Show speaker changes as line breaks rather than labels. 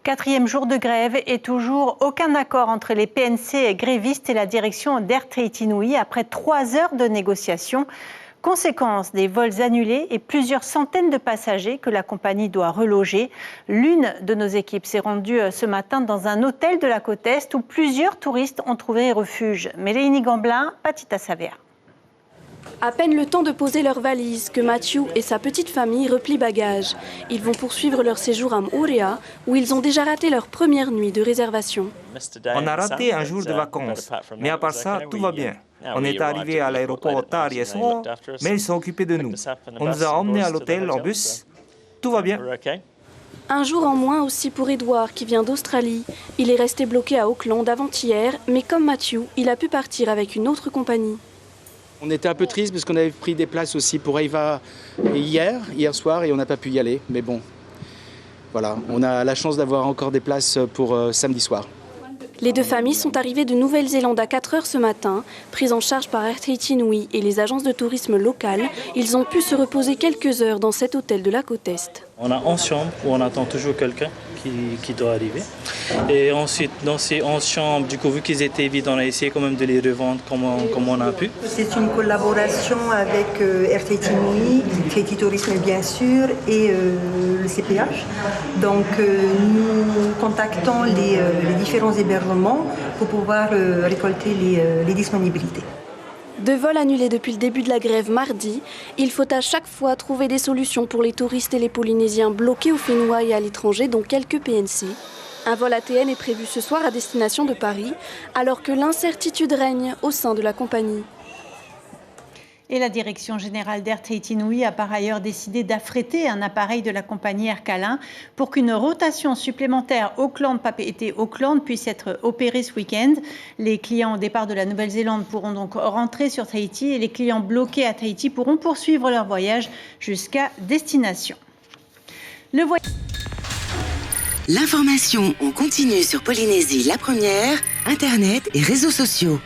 Quatrième jour de grève et toujours aucun accord entre les PNC grévistes et la direction d'Air Tahiti Nui après 3 heures de négociations. Conséquence, des vols annulés et plusieurs centaines de passagers que la compagnie doit reloger. L'une de nos équipes s'est rendue ce matin dans un hôtel de la côte Est où plusieurs touristes ont trouvé refuge. Mélénie Gamblin, Patita Savea.
À peine le temps de poser leurs valises que Mathieu et sa petite famille replient bagages. Ils vont poursuivre leur séjour à Moorea où ils ont déjà raté leur première nuit de réservation.
On a raté un jour de vacances, mais à part ça, tout va bien. On est arrivé à l'aéroport tard hier soir, mais ils sont occupés de nous. On nous a emmenés à l'hôtel en bus. Tout va bien.
Un jour en moins aussi pour Edouard qui vient d'Australie. Il est resté bloqué à Auckland avant-hier, mais comme Mathieu, il a pu partir avec une autre compagnie.
On était un peu triste parce qu'on avait pris des places aussi pour Eva hier soir, et on n'a pas pu y aller. Mais bon, voilà, on a la chance d'avoir encore des places pour samedi soir.
Les deux familles sont arrivées de Nouvelle-Zélande à 4 heures ce matin. Prises en charge par Air Tahiti Nui et les agences de tourisme locales, ils ont pu se reposer quelques heures dans cet hôtel de la côte Est.
On a 11 chambres où on attend toujours quelqu'un qui doit arriver. Et ensuite, dans ces 11 chambres, du coup, vu qu'ils étaient vides, on a essayé quand même de les revendre comme on a pu.
C'est une collaboration avec Air Tahiti Nui, Tahiti Tourisme bien sûr, et le CPH. Donc nous contactons les différents hébergements pour pouvoir récolter les disponibilités.
2 vols annulés depuis le début de la grève mardi. Il faut à chaque fois trouver des solutions pour les touristes et les Polynésiens bloqués au Fénois et à l'étranger, dont quelques PNC. Un vol ATN est prévu ce soir à destination de Paris, alors que l'incertitude règne au sein de la compagnie.
Et la direction générale d'Air Tahiti Nui a par ailleurs décidé d'affréter un appareil de la compagnie Air Calin pour qu'une rotation supplémentaire Auckland-Papeete-Auckland puisse être opérée ce week-end. Les clients au départ de la Nouvelle-Zélande pourront donc rentrer sur Tahiti et les clients bloqués à Tahiti pourront poursuivre leur voyage jusqu'à destination.
L'information en continu sur Polynésie la première, Internet et réseaux sociaux.